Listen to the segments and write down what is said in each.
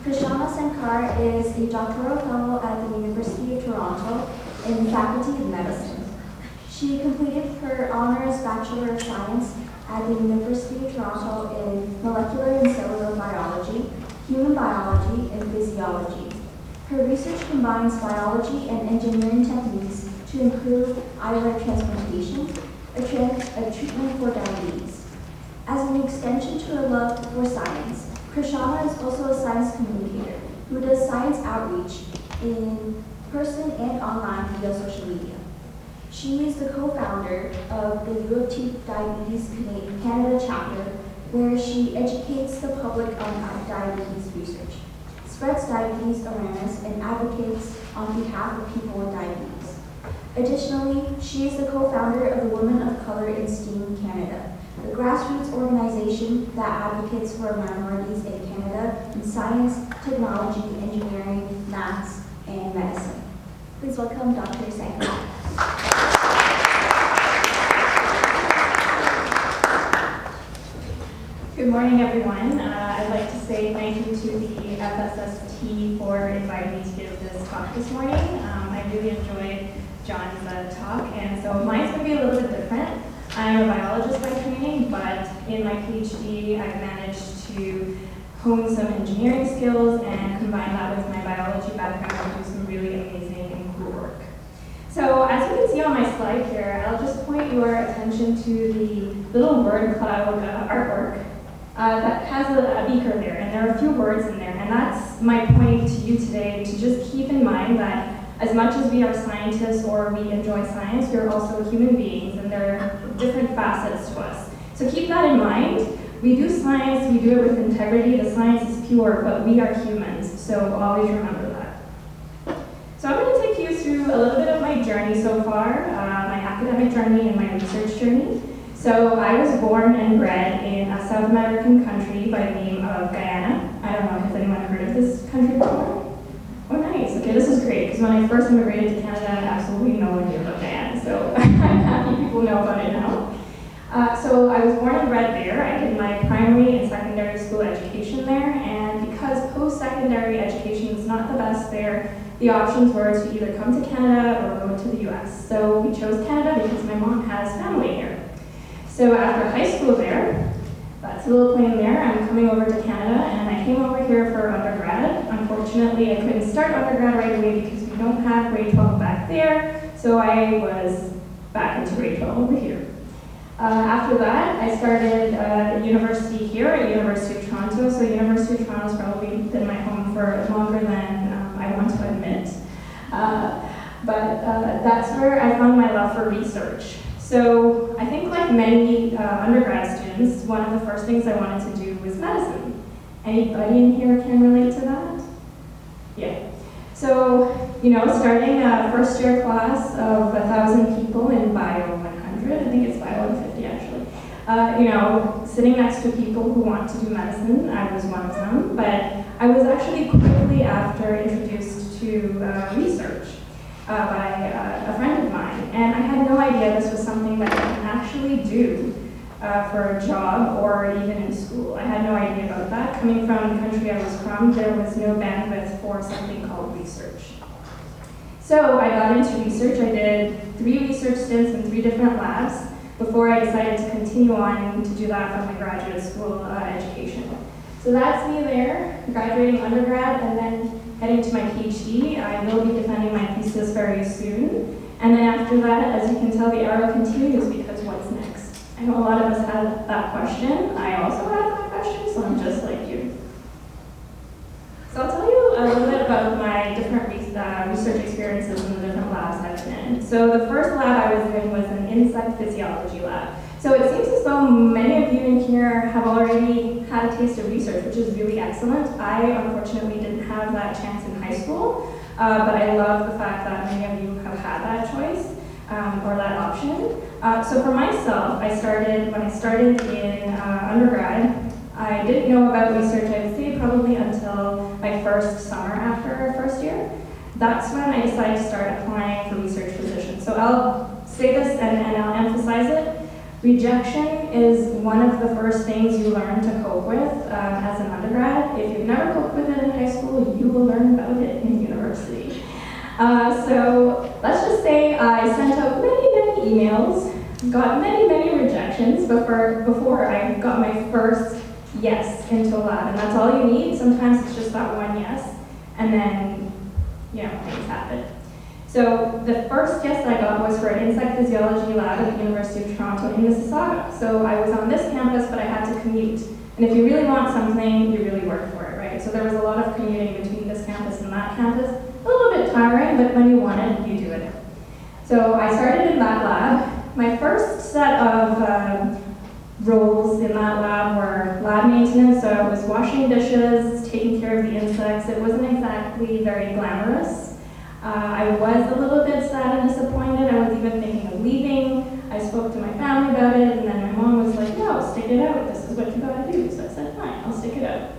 Krishana Sankar is a doctoral fellow at the University of Toronto in the Faculty of Medicine. She completed her honors Bachelor of Science at the University of Toronto in Molecular and Cellular Biology, Human Biology, and Physiology. Her research combines biology and engineering techniques to improve islet transplantation, a treatment for diabetes. As an extension to her love for science, Krishana is also a science communicator who does science outreach in person and online via social media. She is the co-founder of the U of T Diabetes Canada chapter, where she educates the public on diabetes research, spreads diabetes awareness, and advocates on behalf of people with diabetes. Additionally, she is the co-founder of the Women of Color in STEAM Canada, the grassroots organization that advocates for minorities in Canada in science, technology, engineering, maths, and medicine. Please welcome Dr. Sankar. Good morning, everyone. I'd like to say thank you to the FSST for inviting me to give this talk this morning. I really enjoyed John's talk, and so mine's going to be a little bit different. I'm a biologist by training, but in my PhD, I've managed to hone some engineering skills and combine that with my biology background to do some really amazing and cool work. So as you can see on my slide here, I'll just point your attention to the little word cloud artwork that has a beaker there, and there are a few words in there, and that's my point to you today, to just keep in mind that as much as we are scientists or we enjoy science, we are also human beings, and there are different facets to us. So keep that in mind. We do science, we do it with integrity, the science is pure, but we are humans, so always remember that. So I'm going to take you through a little bit of my journey so far, my academic journey and my research journey. So I was born and bred in a South American country by the name of Guyana. I don't know, has anyone heard of this country before? Oh, nice. Okay, this is great, because when I first immigrated to Canada, absolutely no one knew about Guyana, so I'm happy people know about it now. So I was born and bred there. I did my primary and secondary school education there, and because post-secondary education is not the best there, the options were to either come to Canada or go to the US. So we chose Canada because my mom has family here. So after high school there, that's a little plane there, I'm coming over to Canada, and I came over here for undergrad. Unfortunately, I couldn't start undergrad right away because we don't have grade 12 back there, so I was back into grade 12 over here. After that, I started university here at University of Toronto, so University of Toronto's probably been my home for longer than I want to admit. But that's where I found my love for research. So I think like many undergrad students, one of the first things I wanted to do was medicine. Anybody in here can relate to that? Yeah. So, starting a first year class of 1,000 people in Bio 100, I think it's Bio 150 actually, sitting next to people who want to do medicine, I was one of them, but I was actually quickly after introduced to research. By a friend of mine, and I had no idea this was something that I can actually do for a job or even in school. I had no idea about that. Coming from the country I was from, there was no bandwidth for something called research. So I got into research. I did 3 research stints in 3 different labs before I decided to continue on to do that for my graduate school education. So that's me there, graduating undergrad, and then heading to my PhD. I will be defending my thesis very soon. And then after that, as you can tell, the arrow continues because what's next? I know a lot of us had that question. I also had that question, so I'm just like you. So I'll tell you a little bit about my different research experiences in the different labs I've been in. So the first lab I was in was an insect physiology lab. So it seems as though many of you in here have already had a taste of research, which is really excellent. I unfortunately didn't have that chance in high school, but I love the fact that many of you have had that choice or that option. So for myself, when I started in undergrad, I didn't know about research, I would say probably until my first summer after first year. That's when I decided to start applying for research positions. So I'll say this and I'll emphasize it. Rejection is one of the first things you learn to cope with as an undergrad. If you've never coped with it in high about it in university. So let's just say I sent out many emails, got many rejections before I got my first yes into a lab, and that's all you need. Sometimes it's just that one yes, and then, things happen. So the first yes I got was for an insect physiology lab at the University of Toronto in Mississauga. So I was on this campus, but I had to commute. And if you really want something, you really work for it, right? So there was a lot of commuting between this campus and that campus. A little bit tiring, but when you want it, you do it. So I started in that lab. My first set of roles in that lab were lab maintenance, so I was washing dishes, taking care of the insects. It wasn't exactly very glamorous. I was a little bit sad and disappointed. I was even thinking of leaving. I spoke to my family about it, and then my mom was like, no, stick it out. This is what you gotta do. So I said, fine, I'll stick it out.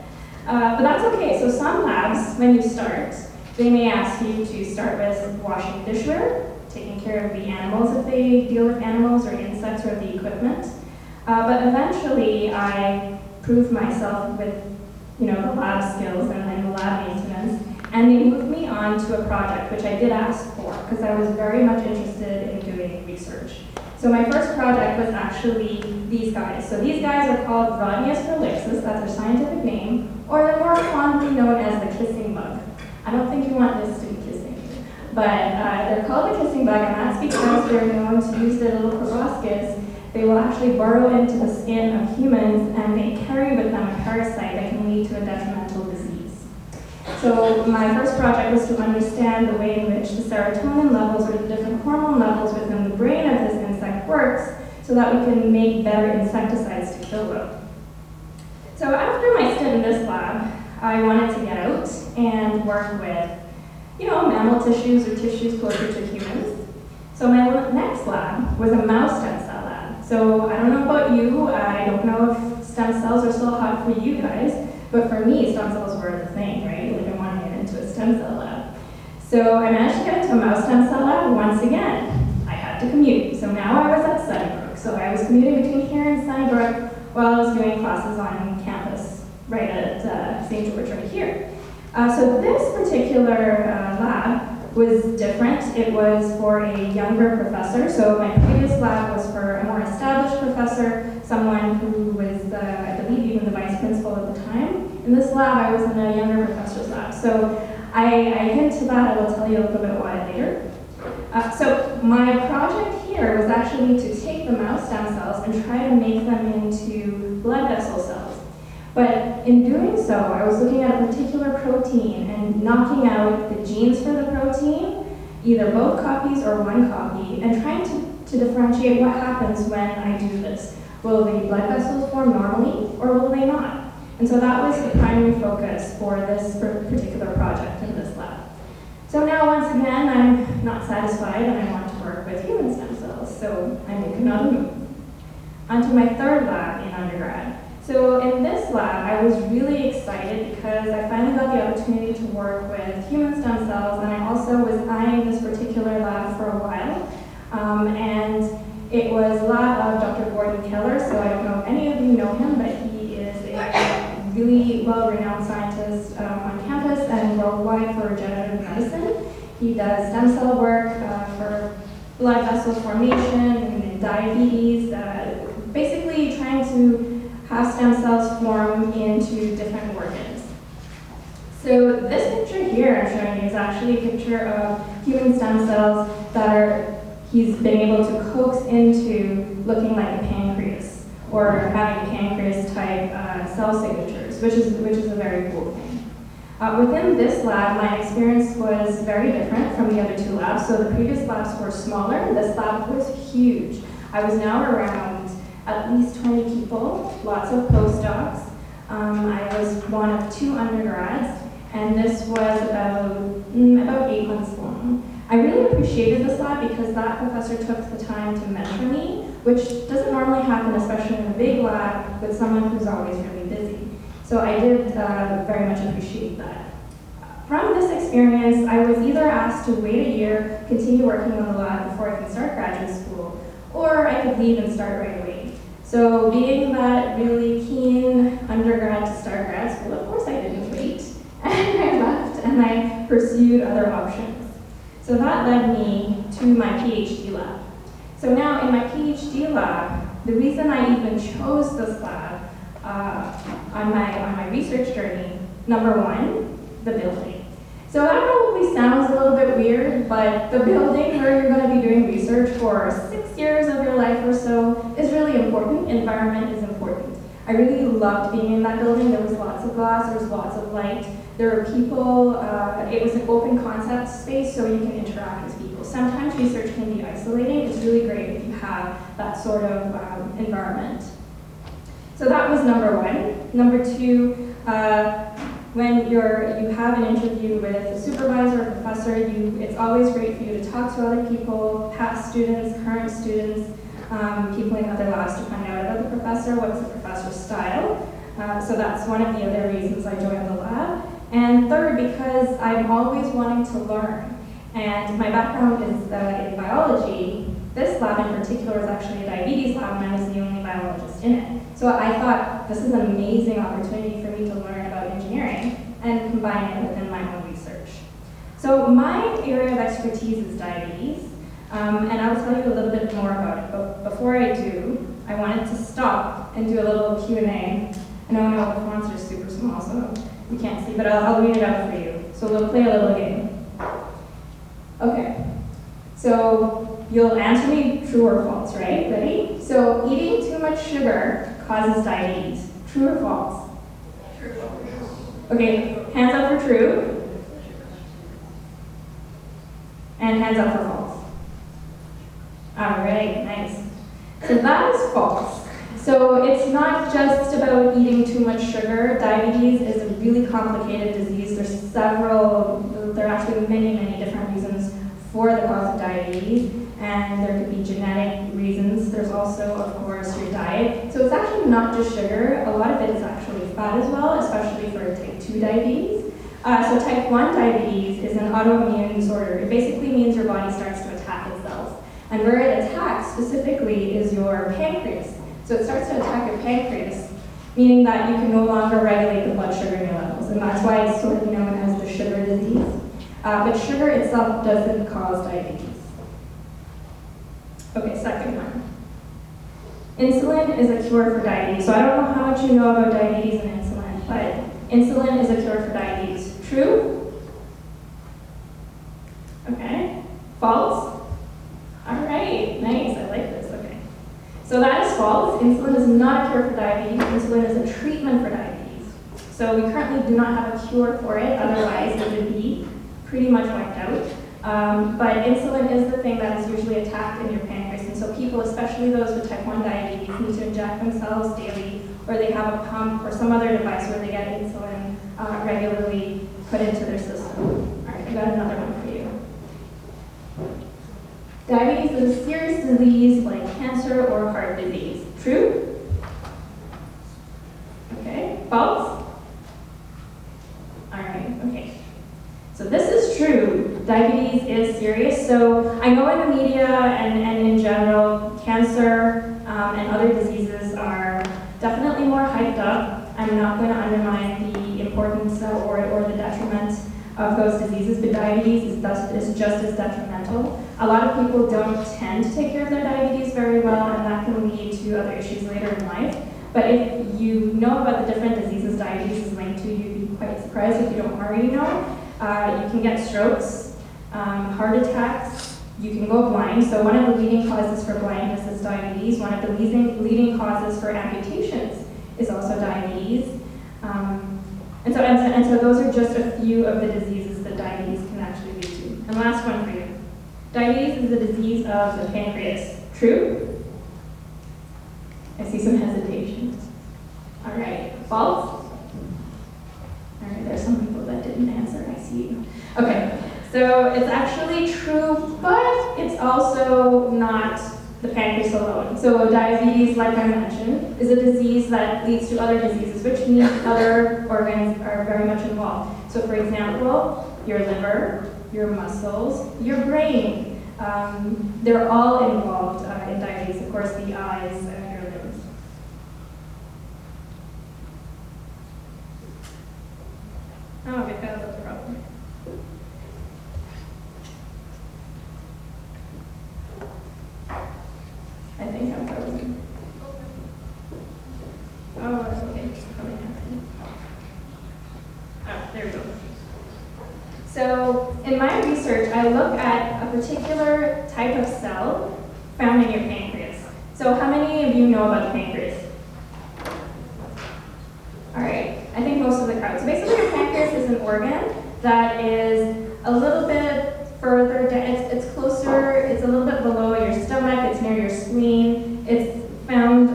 But that's okay. So some labs, when you start, they may ask you to start with washing dishware, taking care of the animals if they deal with animals or insects or the equipment. But eventually, I proved myself with, the lab skills and the lab maintenance, and they moved me on to a project, which I did ask for, because I was very much interested in doing research. So my first project was actually these guys. So these guys are called Rhodnius prolixus, that's their scientific name, or they're more fondly known as the kissing bug. I don't think you want this to be kissing you, but they're called the kissing bug, and that's because they're known to use their little proboscis. They will actually burrow into the skin of humans, and they carry with them a parasite that can lead to a detrimental disease. So my first project was to understand the way in which the serotonin levels or the different hormone levels within the brain of this insect works, so that we can make better insecticides to kill them. So after my stint in this lab, I wanted to get out and work with, mammal tissues or tissues closer to humans. So my next lab was a mouse stem cell lab. So I don't know about you, I don't know if stem cells are still hot for you guys, but for me, stem cells were the thing, right? Like I wanted to get into a stem cell lab. So I managed to get into a mouse stem cell lab once again. I had to commute. So now I was at Sunnybrook. So I was commuting between here and Sunnybrook while I was doing classes on campus right at St. George right here. So this particular lab was different. It was for a younger professor. So my previous lab was for a more established professor, someone who was, I believe, even the vice principal at the time. In this lab, I was in a younger professor's lab. So I hint to that. I will tell you a little bit why later. So my project here was actually to take the mouse stem cells and try to make them into blood vessel cells. But in doing so, I was looking at a particular protein and knocking out the genes for the protein, either both copies or one copy, and trying to differentiate what happens when I do this. Will the blood vessels form normally, or will they not? And so that was the primary focus for this particular project in this lab. So now, once again, I'm not satisfied and I want to work with human stem cells, so I make another move. On to my third lab in undergrad. So in this lab, I was really excited because I finally got the opportunity to work with human stem cells, and I also was eyeing this particular lab for a while. And it was a lab of Dr. Gordon Keller, so I don't know if any of you know him, but he is a really well-renowned scientist on campus and worldwide for regenerative medicine. He does stem cell work for blood vessel formation and diabetes, basically trying to have stem cells form into different organs. So this picture here I'm showing you is actually a picture of human stem cells that he's been able to coax into looking like a pancreas, or having pancreas type cell signatures, which is a very cool thing. Within this lab, my experience was very different from the other two labs. So the previous labs were smaller, this lab was huge. I was now around at least 20 people, lots of postdocs. I was one of 2 undergrads, and this was about 8 months long. I really appreciated this lab because that professor took the time to mentor me, which doesn't normally happen, especially in a big lab with someone who's always really busy. So I did very much appreciate that. From this experience, I was either asked to wait a year, continue working on the lab before I can start graduate school, or I could leave and start right away. So being that really keen undergrad to start grad school, of course I didn't wait. And I left, and I pursued other options. So that led me to my PhD lab. So now in my PhD lab, the reason I even chose this lab on my research journey, number one, the building. So that probably sounds a little bit weird, but the building where you're going to be doing research for 6 years of your life or so is really important. Environment is important. I really loved being in that building. There was lots of glass, there was lots of light. There were people, it was an open concept space, so you can interact with people. Sometimes research can be isolating. It's really great if you have that sort of environment. So that was number one. Number two, when you have an interview with a supervisor or professor, it's always great for you to talk to other people, past students, current students, people in other labs to find out about the professor, what's the professor's style. So that's one of the other reasons I joined the lab. And third, because I'm always wanting to learn. And my background is in biology. This lab in particular is actually a diabetes lab, and I was the only biologist in it. So I thought this is an amazing opportunity for me to learn about engineering and combine it within my own research. So my area of expertise is diabetes, and I'll tell you a little bit more about it. But before I do, I wanted to stop and do a little Q&A. I know the fonts are super small, so you can't see, but I'll read it out for you. So we'll play a little game. Okay, so you'll answer me true or false, right? Ready? So eating too much sugar causes diabetes. True or false? True. Okay, hands up for true. And hands up for false. All right, nice. So that is false. So it's not just about eating too much sugar. Diabetes is a really complicated disease. There are actually many, many different reasons for the cause of diabetes, and there could be genetic reasons. There's also, of course, your diet. So it's actually not just sugar. A lot of it is actually fat as well, especially for type 2 diabetes. So type 1 diabetes is an autoimmune disorder. It basically means your body starts to attack itself. And where it attacks specifically is your pancreas. So it starts to attack your pancreas, meaning that you can no longer regulate the blood sugar in your levels. And that's why it's sort of known as the sugar disease. But sugar itself doesn't cause diabetes. Okay, second one. Insulin is a cure for diabetes. So I don't know how much you know about diabetes and insulin, but insulin is a cure for diabetes. True? Okay. False? All right, nice, I like this, okay. So that is false. Insulin is not a cure for diabetes. Insulin is a treatment for diabetes. So we currently do not have a cure for it, otherwise it would be pretty much wiped out. But insulin is the thing that is usually attacked in your pancreas. And so people, especially those with type 1 diabetes, need to inject themselves daily, or they have a pump or some other device where they get insulin regularly put into their system. All right, I got another one for you. Diabetes is a serious disease like cancer or heart disease. True? Okay, false? All right, okay. So this is true. Diabetes is serious. So I know in the media and in general, cancer and other diseases are definitely more hyped up. I'm not going to undermine the importance or the detriment of those diseases, but diabetes is just as detrimental. A lot of people don't tend to take care of their diabetes very well, and that can lead to other issues later in life. But if you know about the different diseases diabetes is linked to, you'd be quite surprised if you don't already know. You can get strokes, heart attacks, you can go blind. So one of the leading causes for blindness is diabetes. One of the leading causes for amputations is also diabetes. And so those are just a few of the diseases that diabetes can actually lead to. And last one for you. Diabetes is a disease of the pancreas. True? I see some hesitation. All right, false? All right, there's some people that didn't answer, I see you. Okay, so it's actually true, but it's also not the pancreas alone. So diabetes, like I mentioned, is a disease that leads to other diseases, which means other organs are very much involved. So for example, your liver, your muscles, your brain, they're all involved in diabetes. Of course, the eyes and your limbs. Oh, we got a little problem. there we go. So in my research, I look at a particular type of cell found in your pancreas. So how many of you know about the pancreas? All right, I think most of the crowd. So basically your pancreas is an organ that is a little bit further down, it's closer, it's a little bit below your stomach, it's near your spleen, it's found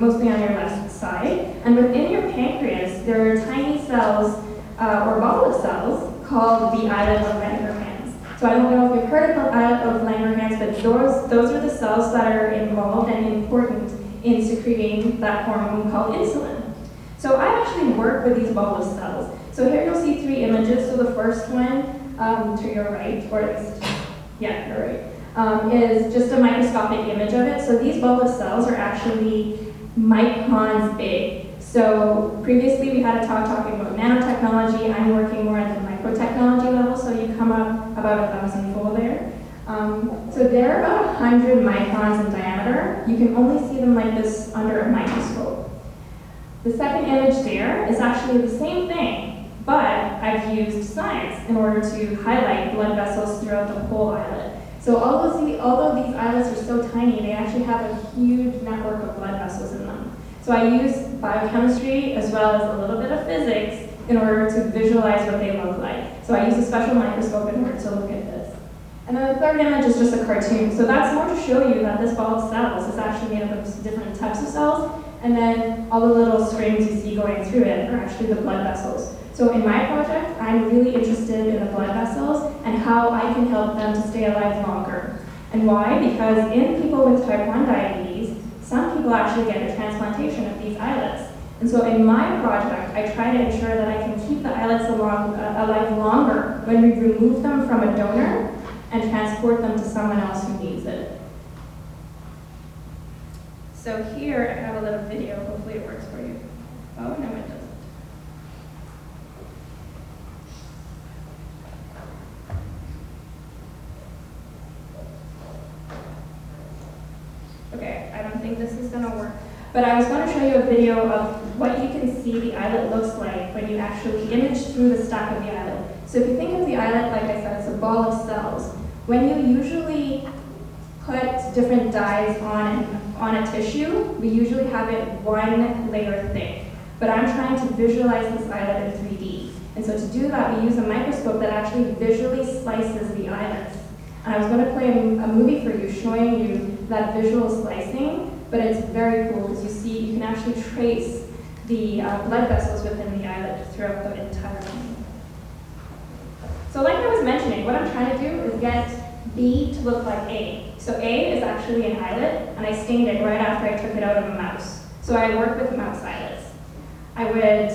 mostly on your left side. And within your pancreas, there are tiny cells or ball of cells called the islet of Langerhans. So I don't know if you've heard of the islet of Langerhans, but those are the cells that are involved and important in secreting that hormone called insulin. So I actually work with these ball of cells. So here you'll see 3 images. So the first one to your right, or at least, yeah, you're right, is just a microscopic image of it. So these ball of cells are actually microns big. So previously we had a talk talking about nanotechnology. I'm working more at the microtechnology level, so you come up about 1,000-fold there. So they're about 100 microns in diameter. You can only see them like this under a microscope. The second image there is actually the same thing, but I've used science in order to highlight blood vessels throughout the whole islet. So although these islets are so tiny, they actually have a huge network of blood vessels in them. So I use biochemistry as well as a little bit of physics in order to visualize what they look like. So I use a special microscope in order to look at this. And then the third image is just a cartoon. So that's more to show you that this ball of cells is actually made up of different types of cells, and then all the little strings you see going through it are actually the blood vessels. So in my project, I'm really interested in the blood vessels and how I can help them to stay alive longer. And why? Because in people with type 1 diabetes, some people actually get a transplantation of these islets. And so in my project, I try to ensure that I can keep the islets alive longer when we remove them from a donor and transport them to someone else who needs it. So here I have a little video, hopefully it works for you. Oh, no it doesn't. Okay, I don't think this is gonna work. But I was gonna show you a video of what you can see the islet looks like when you actually image through the stack of the islet. So if you think of the islet, like I said, it's a ball of cells. When you usually put different dyes on a tissue, we usually have it 1 layer thick. But I'm trying to visualize this islet in 3D. And so to do that, we use a microscope that actually visually slices the islets. And I was going to play a movie for you showing you that visual slicing, but it's very cool because you can actually trace the blood vessels within the islet throughout the entire thing. So like I was mentioning, what I'm trying to do is get B to look like A. So A is actually an islet, and I stained it right after I took it out of a mouse. So I work with mouse islets. I would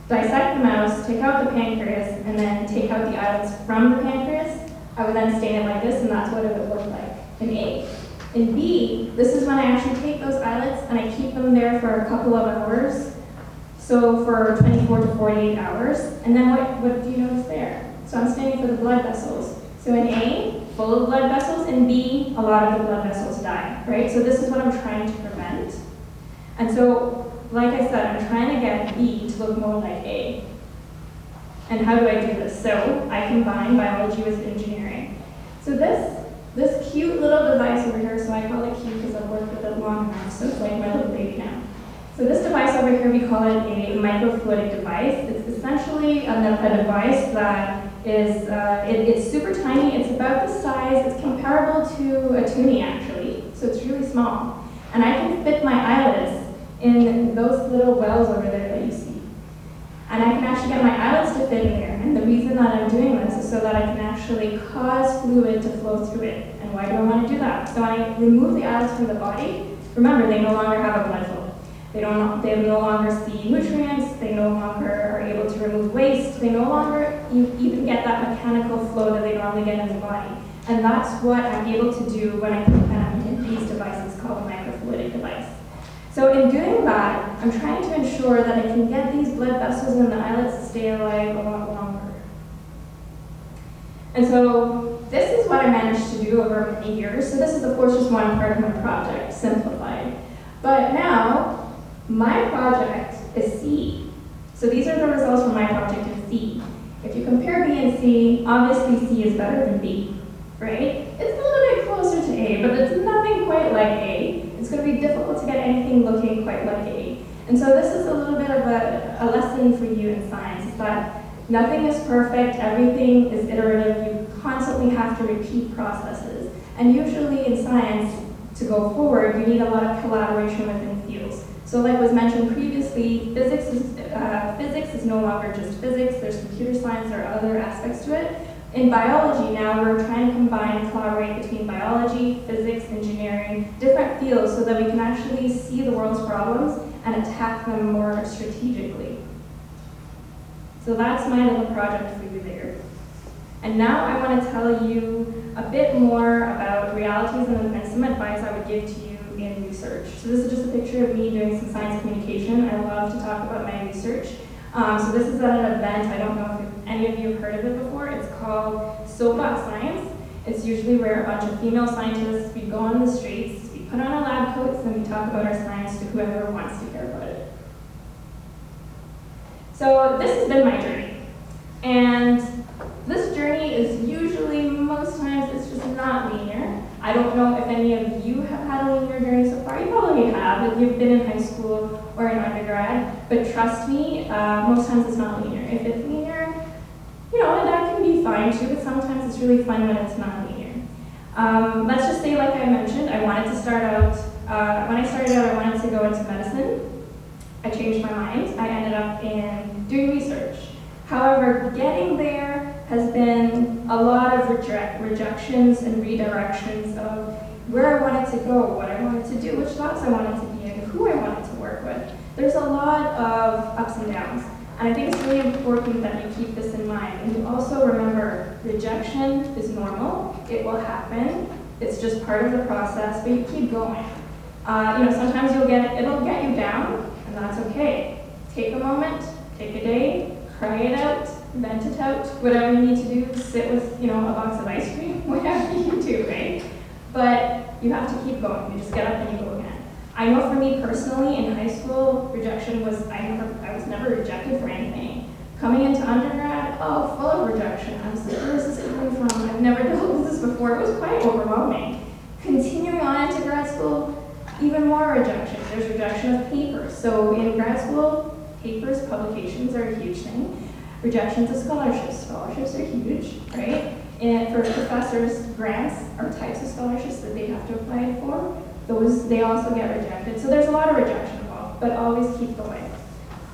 dissect the mouse, take out the pancreas, and then take out the islets from the pancreas. I would then stain it like this, and that's what it would look like in A. In B, this is when I actually take those islets and I keep them there for a couple of hours. So for 24 to 48 hours. And then what do you notice there? So I'm staining for the blood vessels. So in A, full of blood vessels. In B, a lot of the blood vessels die, right? So this is what I'm trying to prevent. And so, like I said, I'm trying to get B to look more like A. And how do I do this? So I combine biology with engineering. So this cute little device over here, so I call it cute because I've worked with it long enough, so it's like my little baby now. So this device over here, we call it a microfluidic device. It's essentially a device that is, it's super tiny. It's about the size, it's comparable to a toonie actually, so it's really small. And I can fit my islets in those little wells over there that you see. And I can actually get my islets to fit in there. And the reason that I'm doing this is so that I can actually cause fluid to flow through it. And why do I want to do that? So when I remove the islets from the body, remember, they no longer have a blood flow. They no longer see nutrients. They no longer are able to remove waste. They no longer even get that mechanical flow that they normally get in the body. And that's what I'm able to do when I put them in these devices called a microfluidic device. So in doing that, I'm trying to ensure that I can get these blood vessels in the islets to stay alive a lot longer. And so this is what I managed to do over many years. So this is, of course, just one part of my project, simplified. But now, my project is C. So these are the results from my project in C. If you compare B and C, obviously C is better than B, right? It's a little bit closer to A, but it's nothing quite like A. It's going to be difficult to get anything looking quite like A. And so this is a little bit of a lesson for you in science, is that nothing is perfect, everything is iterative, you constantly have to repeat processes. And usually in science, to go forward, you need a lot of collaboration within fields. So like was mentioned previously, physics is no longer just physics, there's computer science, there are other aspects to it. In biology now, we're trying to combine and collaborate between biology, physics, engineering, different fields so that we can actually see the world's problems and attack them more strategically. So that's my little project for you there. And now I want to tell you a bit more about realities and some advice I would give to you in research. So this is just a picture of me doing some science communication. I love to talk about my research. So this is at an event, I don't know if any of you have heard of it before. It's called Soapbox Science. It's usually where a bunch of female scientists, we go on the streets, we put on our lab coats, and we talk about our science to whoever wants to hear about it. So this has been my journey. And this journey is usually, most times, it's just not linear. I don't know if any of you have had a linear journey so far. You probably have if you've been in high school or in undergrad. But trust me, most times it's not linear. If it's linear, you know, that can be fine too, but sometimes it's really fun when it's not linear. Let's just say, like I mentioned, I wanted to start out, when I started out, I wanted to go into medicine. I changed my mind. I ended up in doing research. However, getting there has been a lot of rejections and redirections of where I wanted to go, what I wanted to do, which labs I wanted to be in, who I wanted to work with. There's a lot of ups and downs. And I think it's really important that you keep this in mind. And you also remember, rejection is normal. It will happen. It's just part of the process, but you keep going. You know, sometimes it'll get you down, and that's okay. Take a moment, take a day, cry it out, vent it out, whatever you need to do, sit with, you know, a box of ice cream, whatever you do, right? But you have to keep going. You just get up and you go again. I know for me personally, in high school, rejection was, I was never rejected for anything. Coming into undergrad, oh, full of rejection. I was like, where is this coming from? I've never dealt with this before. It was quite overwhelming. Continuing on into grad school, even more rejection. There's rejection of papers. So in grad school, papers, publications are a huge thing. Rejections of scholarships. Scholarships are huge, right? And for professors, grants are types of scholarships that they have to apply for. They also get rejected. So there's a lot of rejection involved, but always keep going.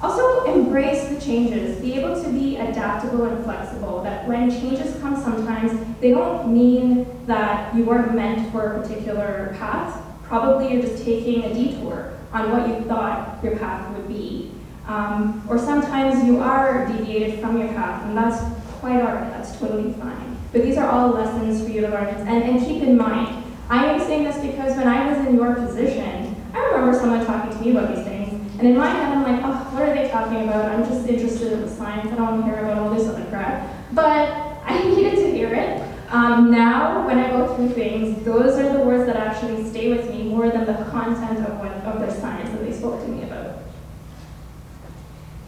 Also, embrace the changes. Be able to be adaptable and flexible, that when changes come sometimes, they don't mean that you weren't meant for a particular path. Probably you're just taking a detour on what you thought your path would be. Or sometimes you are deviated from your path, and that's quite all right, that's totally fine. But these are all lessons for you to learn, and keep in mind, I am saying this because when I was in your position, I remember someone talking to me about these things, and in my head I'm like, oh, what are they talking about? I'm just interested in the science, I don't want to hear about all this other crap. But I needed to hear it. Now, when I go through things, those are the words that actually stay with me more than the content of their science that they spoke to me about.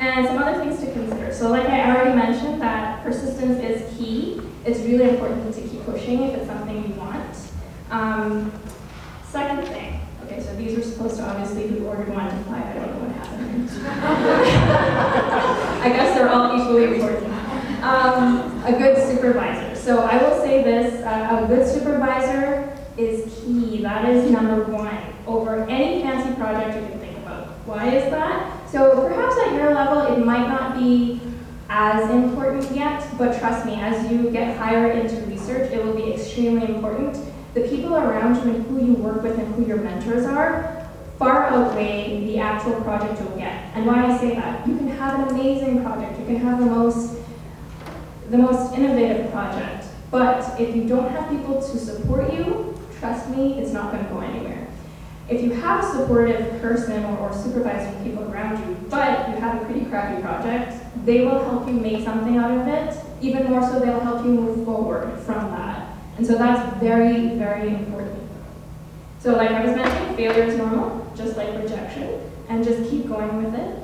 And some other things to consider. So like I already mentioned, that persistence is key. It's really important to keep pushing if it's something you want. Second thing, okay, so these were supposed to obviously be ordered 1 to 5. I don't know what happened. I guess they're all equally important. A good supervisor. So I will say this, a good supervisor is key. That is number 1 over any fancy project you can think about. Why is that? So perhaps at your level, it might not be as important yet, but trust me, as you get higher into research, it will be extremely important. The people around you and who you work with and who your mentors are far outweigh the actual project you'll get. And why I say that, you can have an amazing project, you can have the most innovative project, but if you don't have people to support you, trust me, it's not going to go anywhere. If you have a supportive person or supervising people around you, but you have a pretty crappy project, they will help you make something out of it. Even more so, they'll help you move forward from that. And so that's very, very important. So like I was mentioning, failure is normal, just like rejection, and just keep going with it.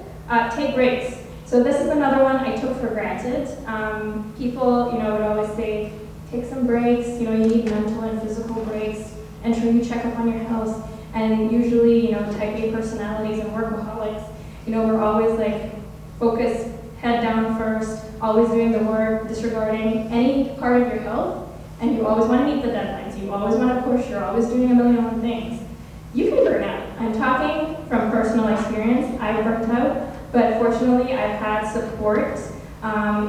Take breaks. So this is another one I took for granted. granted. People, would always say, take some breaks, you need mental and physical breaks, ensure you check up on your health, and usually, type A personalities and workaholics, we're always like, focus, head down first, always doing the work, disregarding any part of your health, and you always want to meet the deadlines, you always want to push, you're always doing a million other things. You can burn out. I'm talking from personal experience. I burnt out, but fortunately I've had support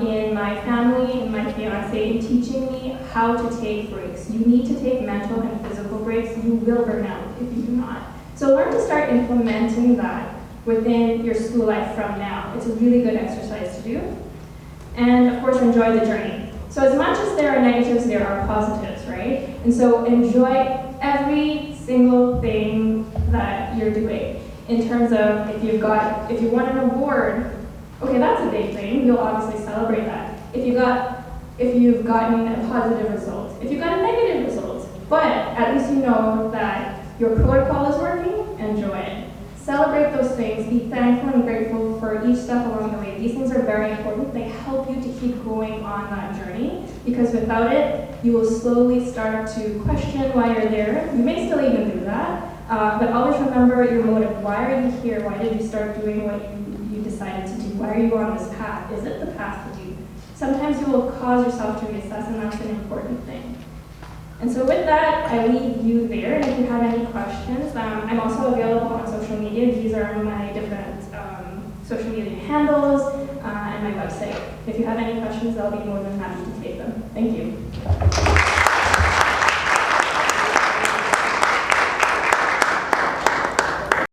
in my family and my fiance in teaching me how to take breaks. You need to take mental and physical breaks. You will burn out if you do not. So learn to start implementing that within your school life from now. It's a really good exercise to do. And of course, enjoy the journey. So as much as there are negatives, there are positives, right? And so enjoy every single thing that you're doing. In terms of if you won an award, okay, that's a big thing. You'll obviously celebrate that. If you've gotten a positive result, if you've got a negative result, but at least you know that your protocol is working, enjoy it. Celebrate those things, be thankful and grateful for each step along the way. These things are very important. They help you to keep going on that journey, because without it, you will slowly start to question why you're there. You may still even do that, but always remember your motive. Why are you here? Why did you start doing what you decided to do? Why are you on this path? Is it the path to do? Sometimes you will cause yourself to reassess, and that's an important thing. And so with that, I leave you there, and if you have any questions, I'm also available on social media. These are my different social media handles and my website. If you have any questions, I'll be more than happy to take them. Thank you.